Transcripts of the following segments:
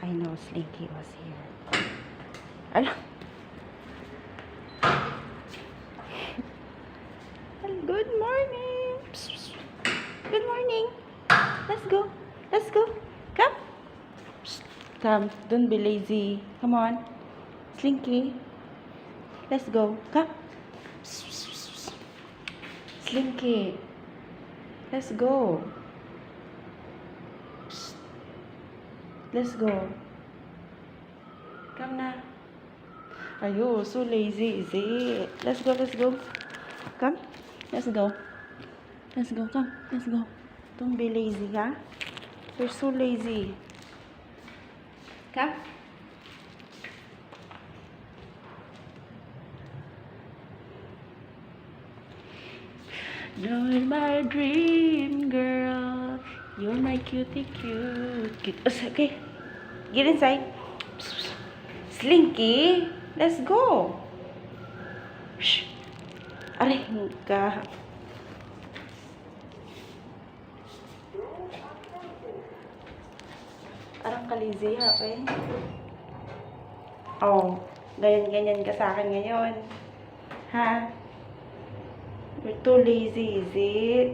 I know Slinky was here. Ala. Good morning. Good morning. Let's go. Let's go. Come. Come. Don't be lazy. Come on. Slinky. Let's go. Come. Slinky. Let's go. Let's go. Come na. Ayo, so lazy is it? Let's go, let's go. Come. Let's go. Let's go, come. Let's go. Don't be lazy, ha? You're so lazy. Come. You're my dream girl. You're my cutie cute. Okay. Get inside. Slinky, let's go. Shh. Aray, ka. Arang kalizi ha, eh. Oh, ganyan-ganyan ka sa akin ngayon. Ha? You're too lazy, is it?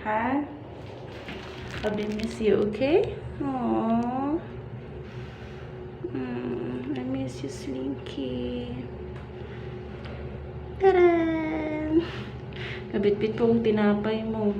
Ha? I miss you, okay? Aww. I miss you, Slinky. Taran! Kabit-bit po ang tinapay mo.